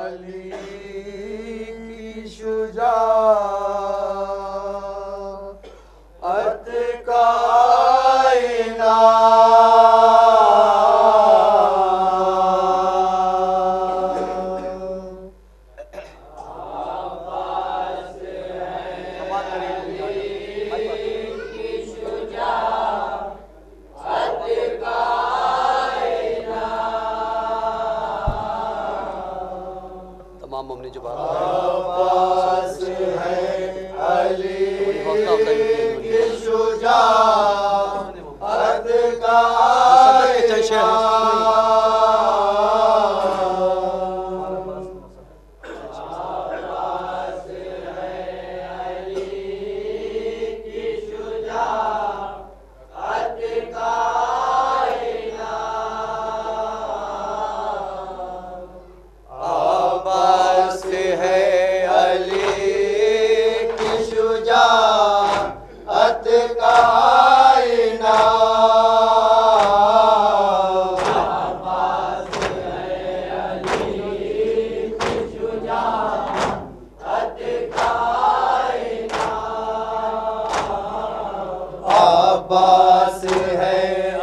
अली की शुजाअत का आईना अब्बास है अली की शुजाअत का आईना अब्बास है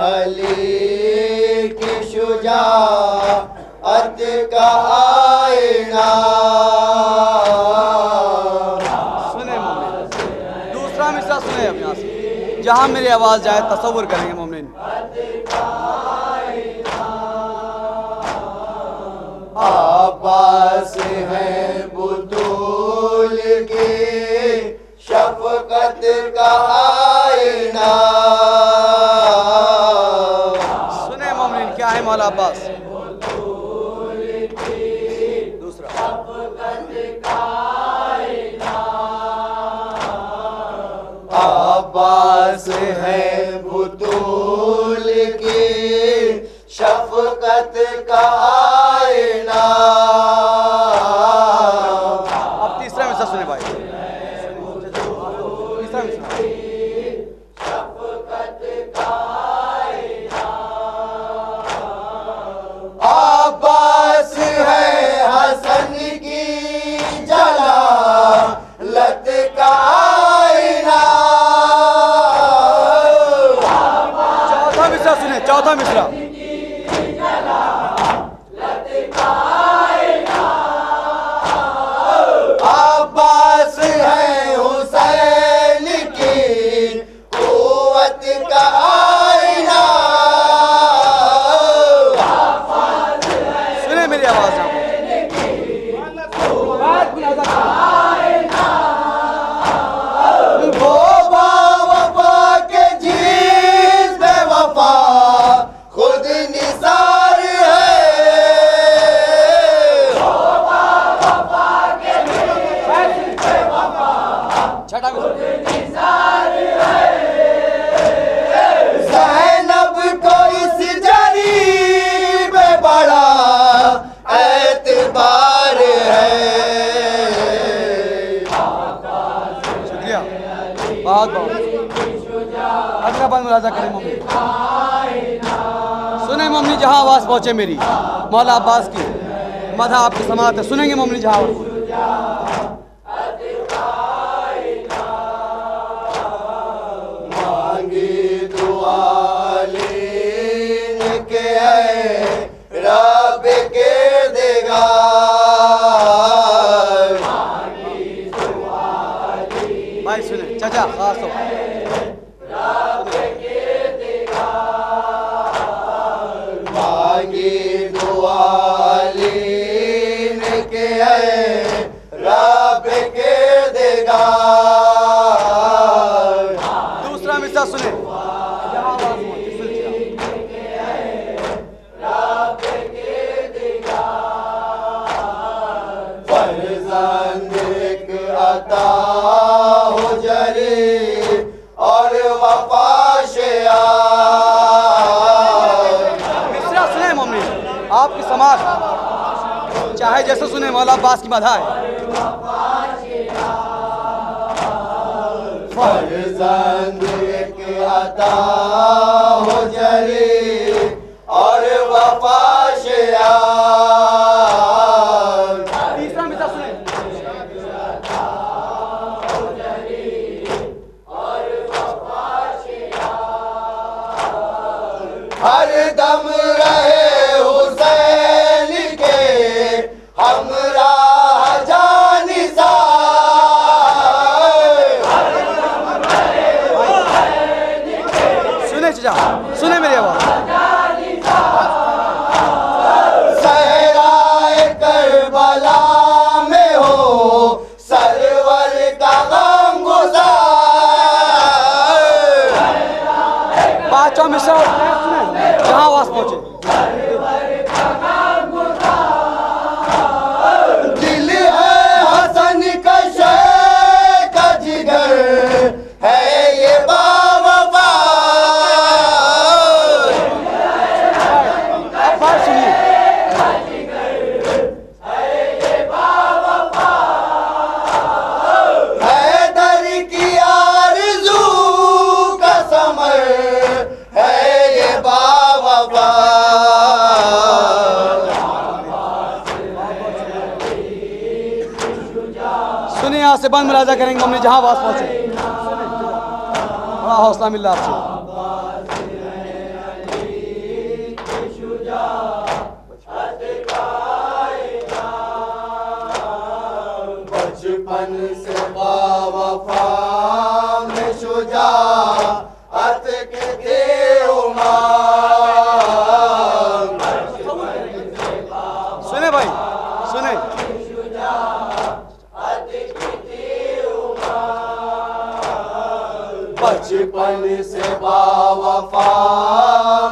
अली की शुजाअत का आईना। सुने दूसरा मिसरा सुने अब यहाँ से, जहाँ मेरी आवाज़ जाए तसव्वुर करेंगे मोमिन। अब्बास है बुतूल की शफ़क़त का आईना। सुने मोमिन क्या है मौला अब्बास। दूसरा अब्बास है बुतूल की शफ़क़त का आईना। अब तीसरा मिसरा सुने भाई। तीसरा मिसरा अब्बास है हसन की जलालत का आईना। चौथा मिसरा सुने, चौथा मिसरा। अब्बास है हुसैन की क़ुव्वत का आईना। सुने मेरी आवाज़ यहाँ वो बावफा के जीज़ बेवफा खुद निसार है। छठा मिसरा। ज़ैनब को इस जरी में बड़ा एतबार है। शुक्रिया बहुत बहुत। अगला बार मुलाजा करें मम्मी। सुने मम्मी जहाँ आवाज़ पहुँचे मेरी मौला अब्बास की मधा आपकी समात है, सुनेंगे मम्मी जहाँ मांगी दुआ लेके आए रब के देगा। भाई सुने चाचा खास हो। मांगी दुआ लेके आए रब के देगा। दूसरा मिसरा सुने जहाँ आवाज़ पहुँचे, सिलसिला। फर्जंद एक अता हो जरी और वफा मिसरा सुने मम्मी आपकी समाज चाहे जैसे सुने मौला अब्बास की मधा है। फर्जंद एक अता हो जरी और वफा हमरा जानी सा सुने चचा, सुने मेरी आवाज। सहराए करबला में हो सरवर का गम गुजार। पांचवा मिसरा सुने जहां आवाज पहुंचे। दिल है हसन का शेर का जिगर है ये बावफा। अब बात सुनिए। हैदर की आरज़ू का समर है ये बावफा। सुनिए, यहाँ से बंद मुलाजा करेंगे हमने जहां आवाज पहुंचे। बड़ा हौसला मिल रहा आपसे। बचपन से बावफा में शुजाअत के थे उमाम। सुने भाई, सुने। बचपन से बावफा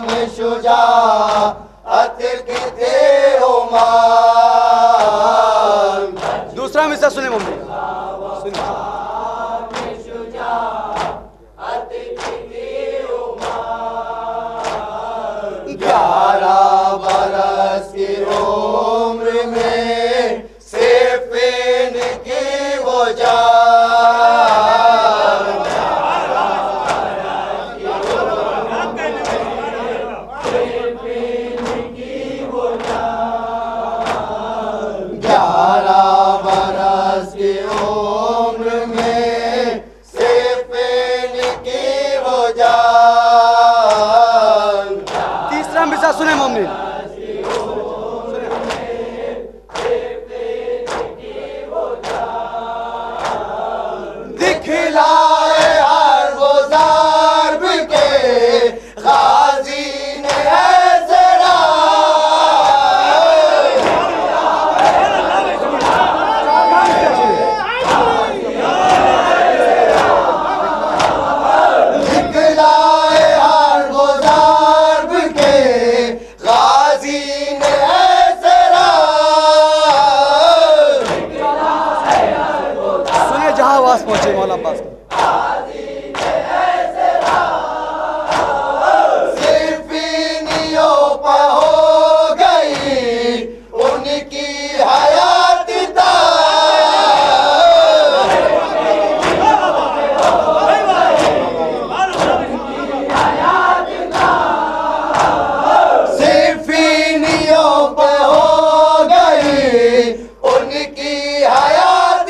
में शुजाअत के थे उमाम। दूसरा मिसरा सुने मम्मी, सुने। 11 बरस की उम्र में सिर्फ की वो जान। 11 बरस की उम्र में सिर्फ की वो जान। तीसरा मिसरा सुने मम्मी। दिखलाए हर वो ज़ार्ब के गाज़ी ने ऐसे दिखलाए हर वो ज़ार्ब के गाज़ी ने ऐसे सुने जहां आवाज पहुंचे मौला अब्बास की। सिर्फिनियों पर हो गई उनकी हयात सिर्फिनियों पर हो गई उनकी हयात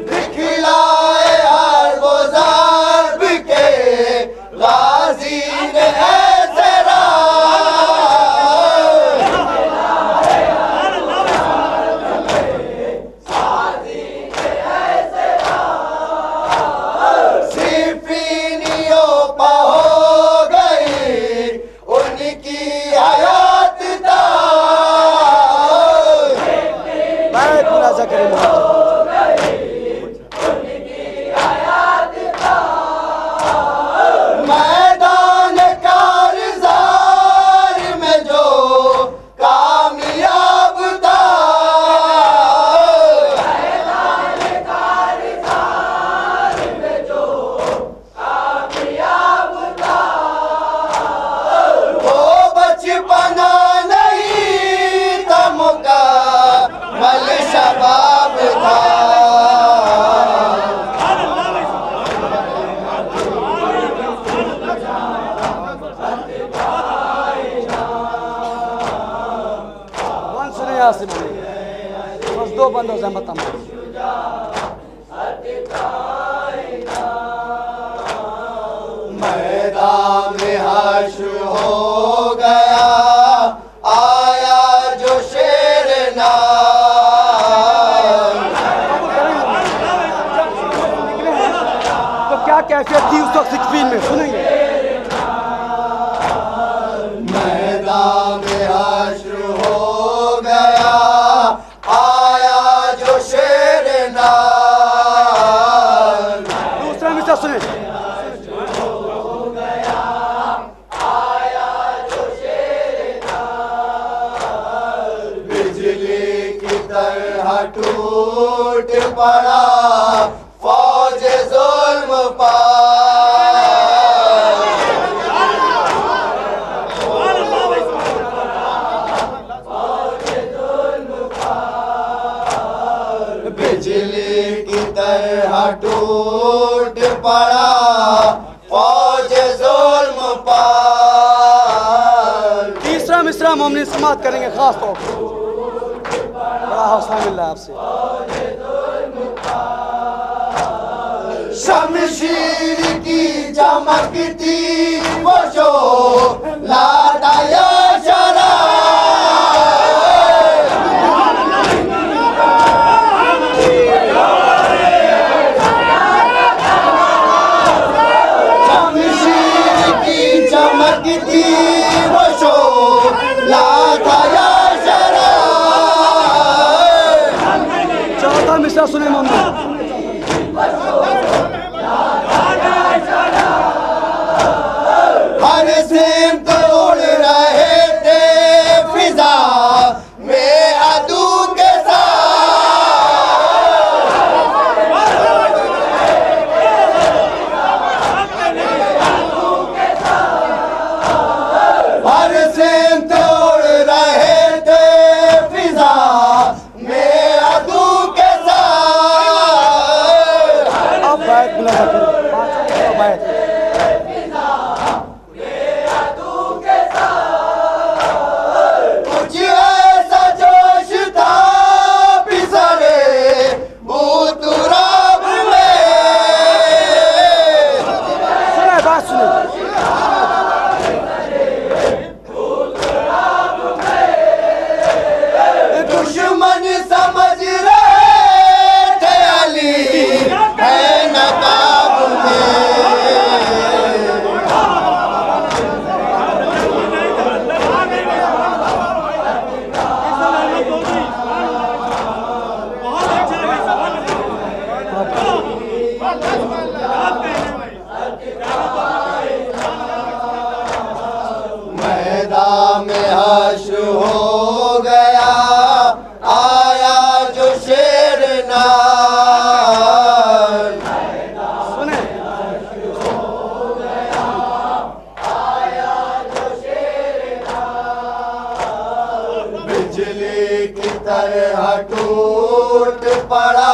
दिखलाए हर वो ज़ालिम के गाज़ी ने ऐसे सिफिनियों पा हो गई उनकी हयात बैत मुलाजा करें मैदान कारज़ार में जो कामयाब था मैदान कारज़ार में जो कामयाब था वो बचपना नहीं था मुकम्मल शबाब था यासिम बस दो बंदों से मत मैदान में हश्र हो गया आया जो शेर तो क्या कैफियत थी उस वक्त सिक्सटीन में सुनेंगे मैदान में हश्र हो गया आया जो शेर दूसरा मिसरा सुने बिजली की तरह टूट पड़ा फौज जुल्म पर बिजली की तरह टूट पड़ा फौज जुल्म पर तीसरा मिसरा मोमिन समात करेंगे खास तौर पर बड़ा हौसला मिल रहा है आपसे शमशीर की चमकती वो शो लाटाया शरा शमशीर की चमकती वो शो लाटाया शरा चौथा मिसरा सुने मोमिन हर सिमत उड़ रहे थे फिजा में अदू के साथ हर सिमत उड़ रहे थे फिजा में अदू के साथ अब बैत मुलाजा करें पांचों बैत कुछ ऐसा जोश था पिसरे बूतुराब में सुने बात सुने दुश्मन समझ रहे थे अली है नकाब में मैदान में हश्र हो गया आया जो शेर सुने बिजली की तरह टूट पड़ा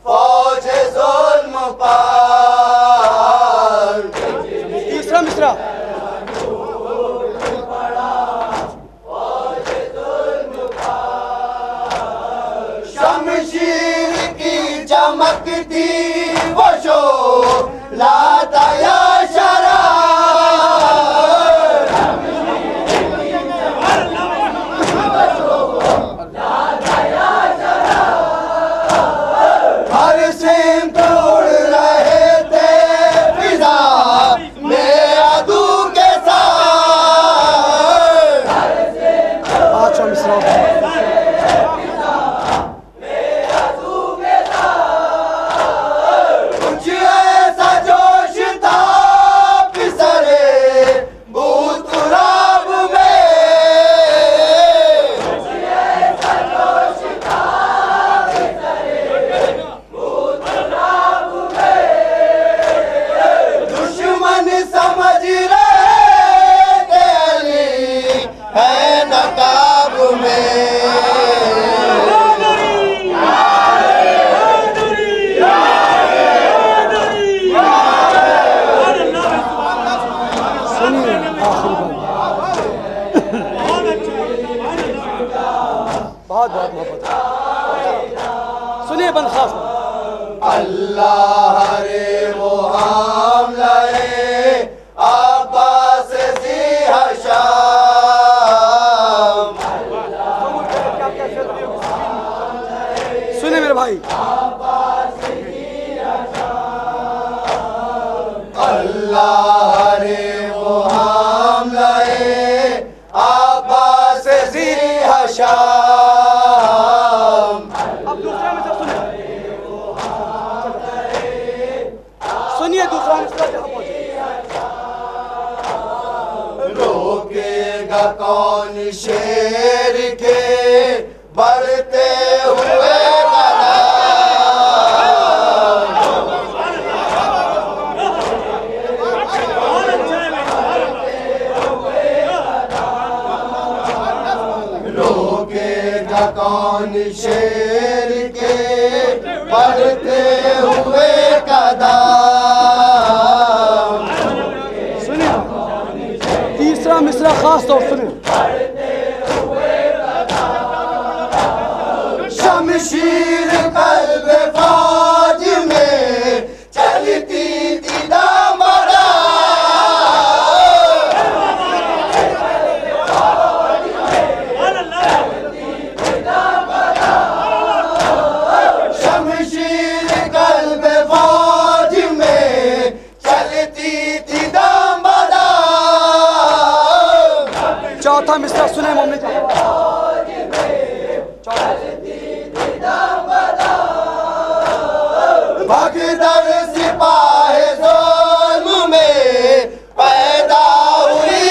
फौज जुल्म पर तीसरा मिसरा शम चमकती वो शोला या बहुत बहुत मोहब्बत। सुनिए बंद खास अल्लाह रे वो हमलाए अब्बास सी हशाम। सुने मेरे भाई, अल्लाह रे वो हमलाए अब्बास सी हशाम। अब दूसरा में सुनिए दूसरा मिसरा जहाँ पहुंचे। रोकेगा कौन शेर के बढ़ते हुए रोकेगा कौन शेर के बढ़ते हुए कदम। सुनिए तीसरा मिसरा खास तौर सुनिए। शमशीर कल्ब फौज में चलती थी दामड़ा। शमशीर कल्ब फौज में चलती थी दामड़ा। चौथा मिसरा सुने मोमिन। भगदड़ सिपाही ज़ुल्म में पैदा हुई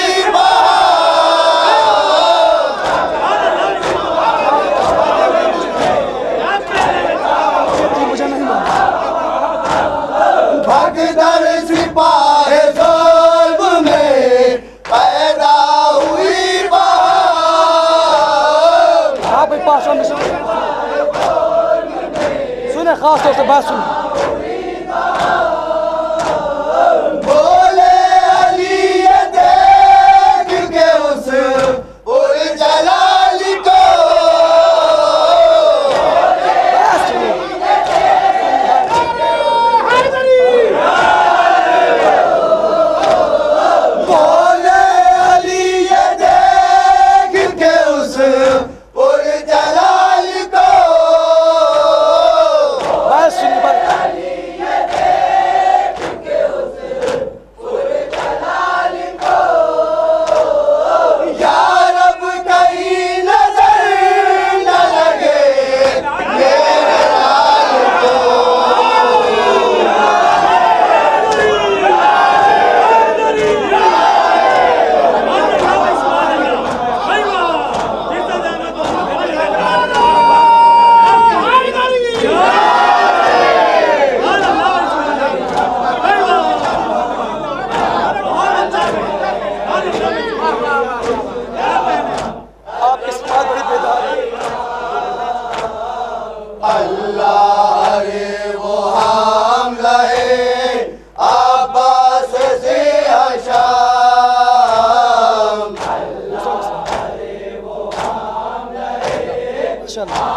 मुझे नहीं मालूम। भगदड़ सिपाही ज़ुल्म में पैदा हुई आप एक पाँचवा मिसरा सुने खास तौर से बात सुनिए। बोले अली ये देख के उस उर जलाल को। बोले अली ये देख के उस उर जलाल को। बस सुनिए बस। या रब कहीं नजर न लगे मेरे लाल को। आपकी समाज बड़ी बेदार है। अल्लाह रे वो हमलाए अब्बास से हशाम। इंशाअल्लाह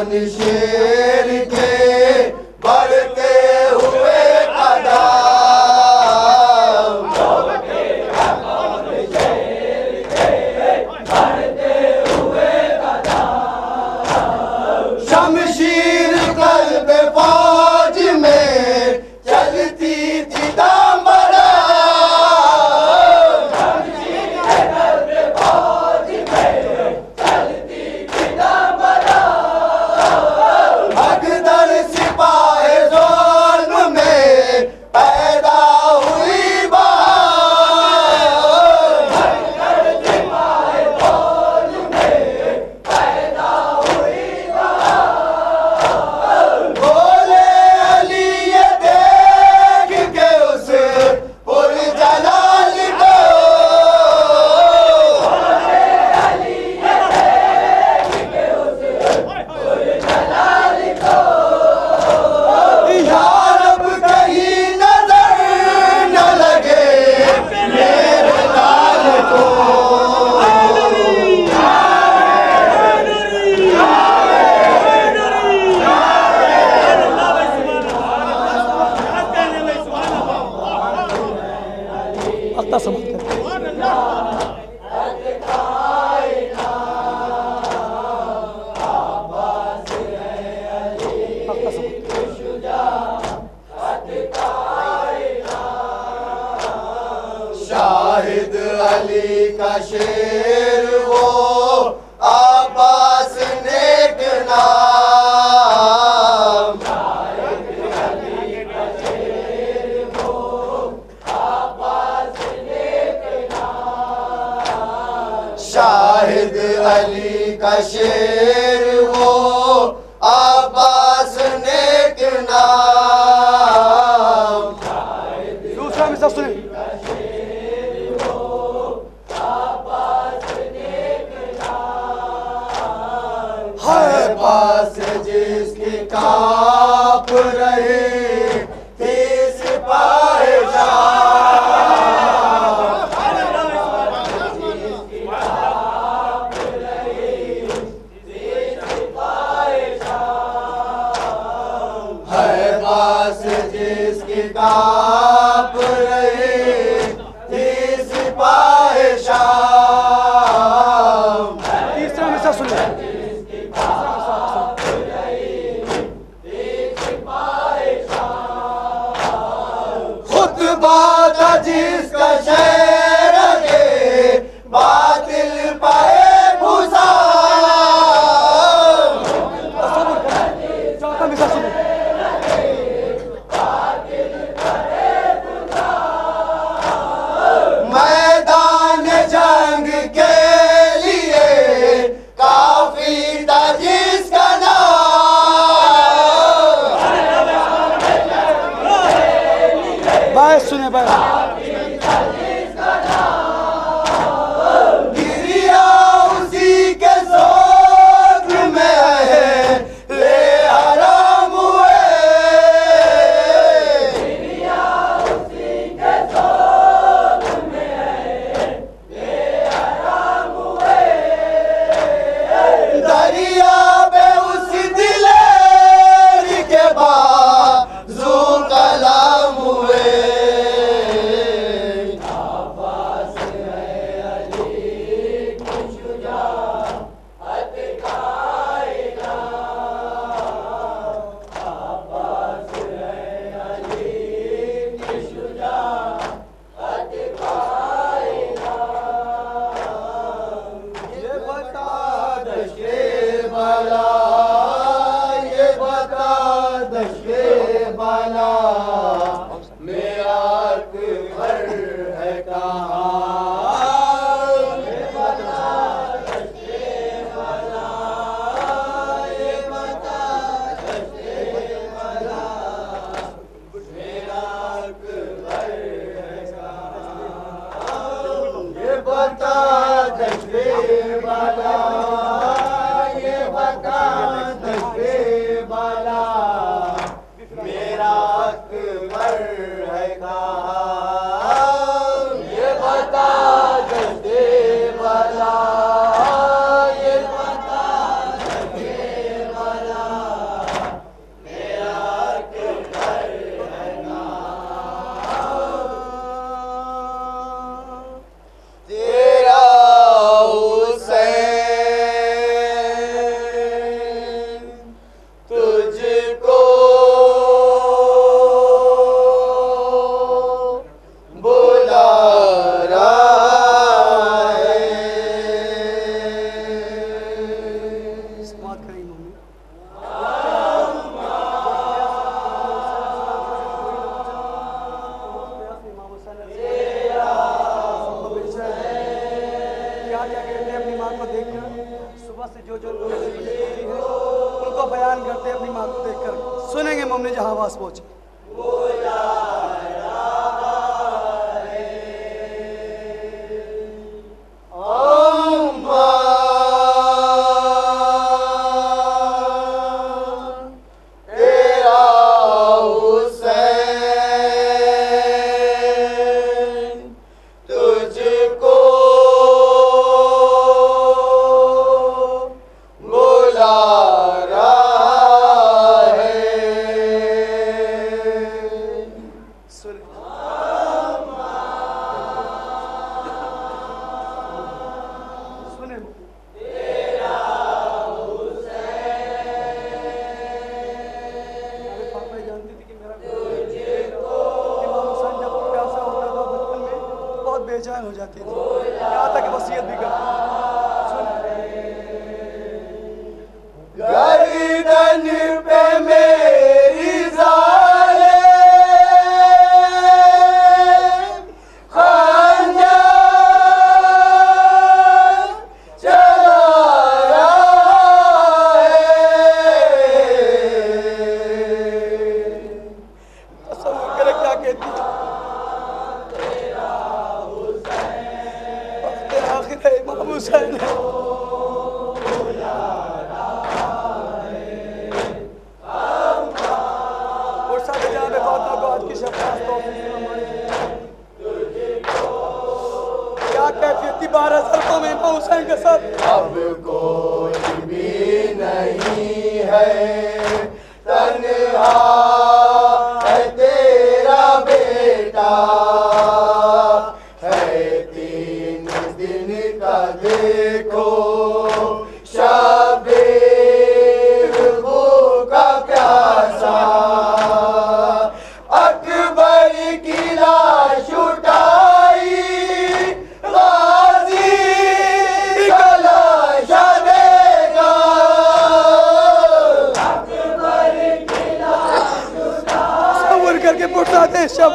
कौन शेर के बढ़ते हुए कदम, शमशीर कल्ब फौज में चलती थी दामड़ा, भगदड़ सिपाही ज़ुल्म में पैदा हुई बोले अली ये देख के उस पुरजलाल को, या रब कहीं नजर न लगे मेरे लाल को, अल्लाह समाप्त कर। अल्लाह समाप्त कर। शाहिद अली का शेर वो अब्बास नेक नाम, शाहिद अली का शेर वो अब्बास नेक नाम, दूसरा मिसरा सुने। है पास जिसके काप रहे थे सिपाही शाह, क्या क्या कहते हैं अपनी माँ को देखकर। सुबह से जो जो है उनको बयान करते हैं अपनी माँ को देखकर। सुनेंगे मम्मी जहाँ आवाज पहुंचे। बेचैन हो जाती थी, यहाँ तक वसीयत भी करती। गर्दन पे मेरी ज़ाले खंजर चला रहा है। तसव्वुर करे क्या कहती है। इमाम हुसैन और साथ जहाँ पे फातिमा को आज की शफ़क़त क्या कैफियत थी 12 सरकों में इमाम हुसैन के साथ। अब कोई भी नहीं है तन्हा है तेरा बेटा है 3 दिन का देखो शबे भूखा प्यासा अकबर की लाश उठाई गाजी का लाश देगा अकबर की लाश उठाई तसव्वुर करके पुरसाते शब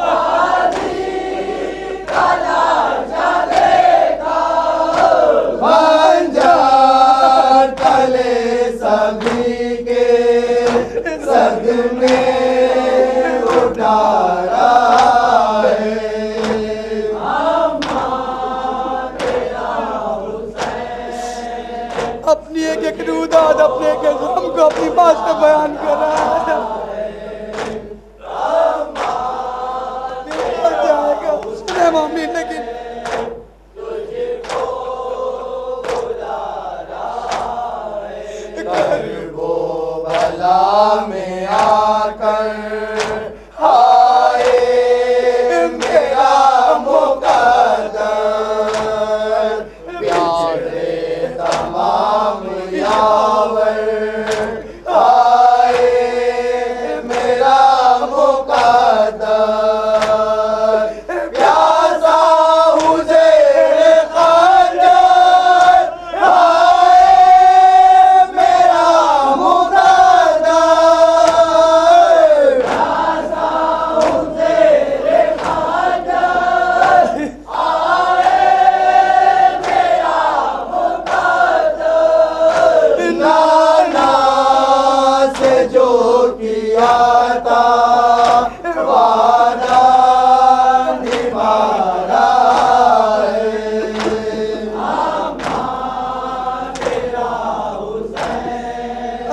खंजर तले सभी के सदमे उठा रहा है। अपनी एक रूदाद अपने एक गम को अपनी बात से बयान कर रहा है। जाएगा सुने मम्मी लेकिन वो भला में आकर हाय मेरा मुकद्दर प्यारे तमाम यावर हाय मेरा मुकद्दर प्यासा हुज़ैर खंजर हाय मेरा मुकद्दर प्यासा हुज़ैर खंजर हाय मेरा मुकद्दर नाना से जो किया था वादा निभा रहा है।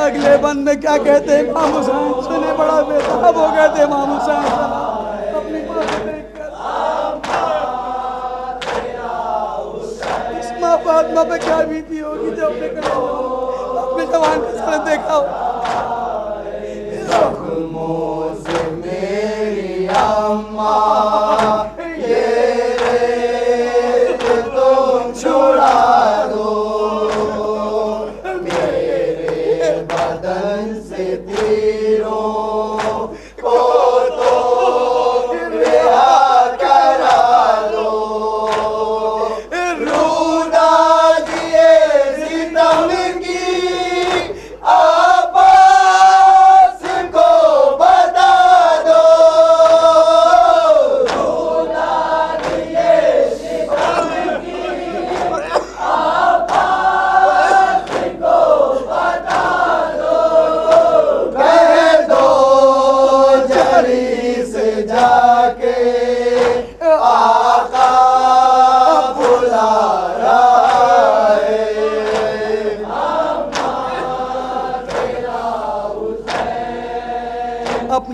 अगले बंद में क्या कहते हैं इमाम हुसैन सुने बड़ा बेताब हो गए थे इमाम हुसैन अपनी माँ को देखकर। इस माँ फातिमा पे क्या बीती होगी जब अपने जवान का सर देखा हो। जख्मों से मेरी अम्मा ये रेत तुम छुड़ा दो मेरे बदन से तीरों को तो रिहा करा दो रूदा दिए सितम की आवाज़ को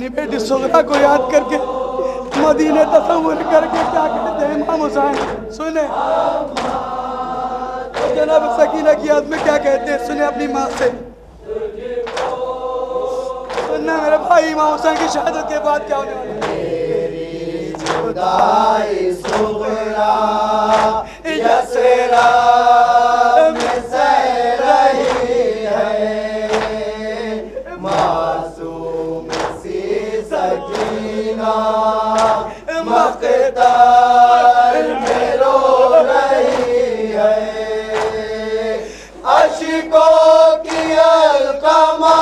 अपनी बेटी सुगरा को याद करके मदीने तसव्वुर करके क्या कहते हैं इमाम हुसैन सुने। जनाब सकीना की याद में क्या कहते हैं सुने अपनी माँ से। सुनना मेरे भाई इमाम हुसैन की शहादत के बाद क्या होने वाला है। जुदाई सुगरा यसरा में सह रही है, मासूम सी सकीना मक़दर में रो रही है, अश्कों की अलक़मात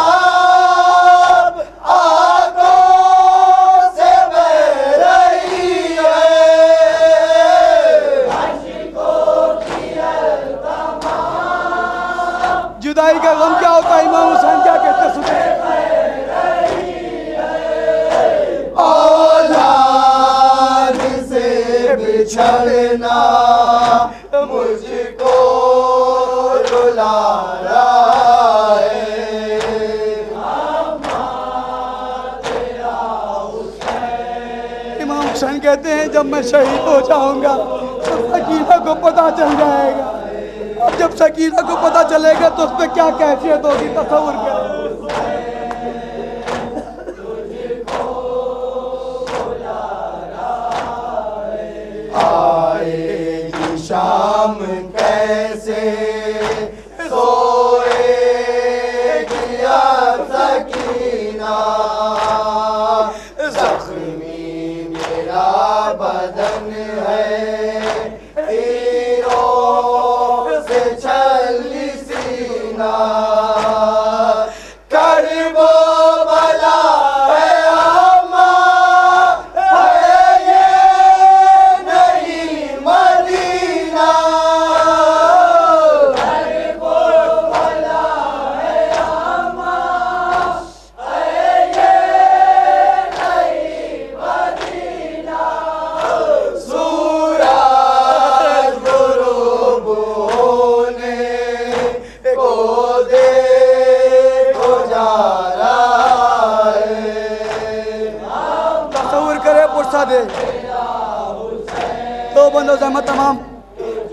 आँखों से बह रही है, अश्कों की अलक़मात जुदाई का गम क्या होता है इमाम हुसैन क्या कहते हैं सुने। औलाद से बिछड़ना मुझको रुला रहा है, इमाम हुसैन कहते हैं जब मैं शहीद हो जाऊंगा तो सकीना को पता चल जाएगा, और जब सकीना को पता चलेगा तो उस पर क्या कैफियत होगी तसव्वुर करें। आएगी शाम कैसे सोएगी अब सकीना, जख्मी मेरा बदन है तीरों से छली सीना, करबो बला है अम्मा, है ये नहीं मदीना, करबो बला है अम्मा, है ये नहीं मदीना, सूरज गुरूब होने को देखो जा रहा है, तसव्वुर करे पुरसा दे तो बंदो जहमत तमाम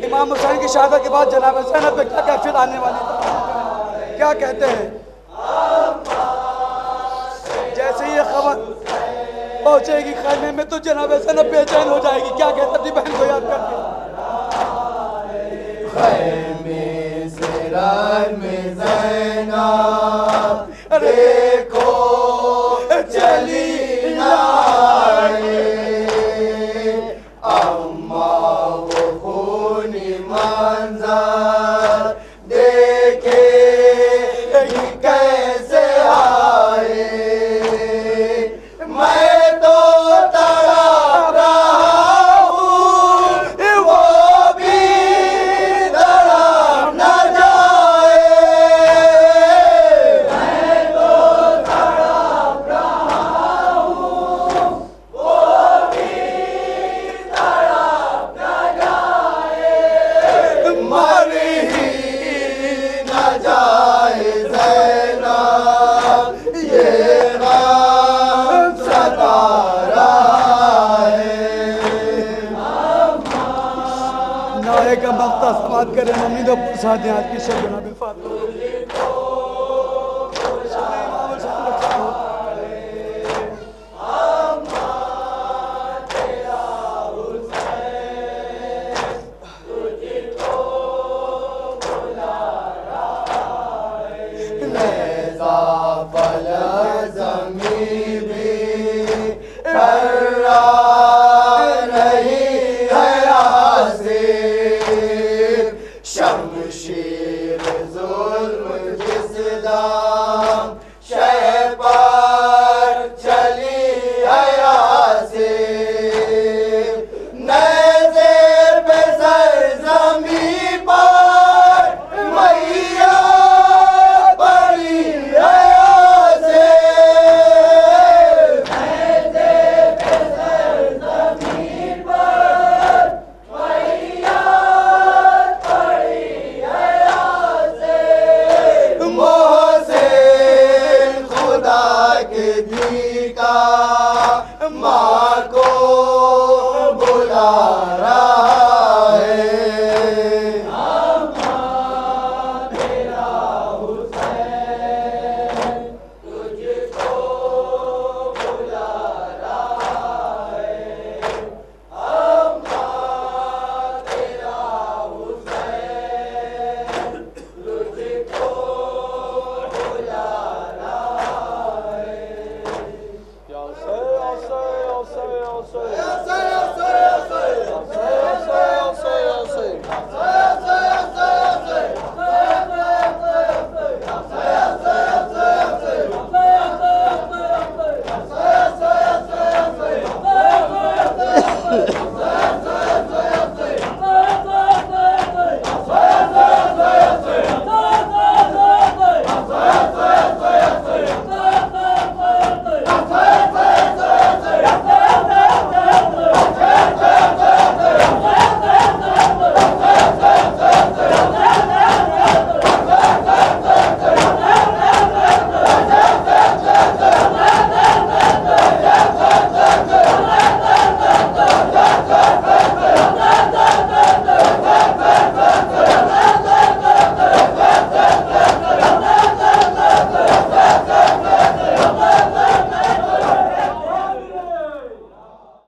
इमाम हुसैन की शहादत के बाद जनाब ज़ैनब पे क्या कैफियत आने वाली है क्या कहते हैं। जैसे ये खबर पहुंचेगी खैमे में तो जनाब ज़ैनब बेचैन हो जाएगी, क्या कहते अपनी बहन को याद करके। खैमे से रन में ज़ैनब देखो चली आए, अम्मा वो खूनी मंजर देखे कैसे आए, मैं तो तड़प रहा हूँ वो भी तड़प न जाए, मैं तो तड़प रहा हूँ वो भी तड़प न जाए, मर ही न जाए ज़ैनब ये गम सता रहा है। नारे का मख्ता समात करे मम्मी तो पुरसा दे आज की शब जनाब फातिमा। लहज़ा फलक ज़मीं भी कर्रा नहीं है आसिफ, शमशीर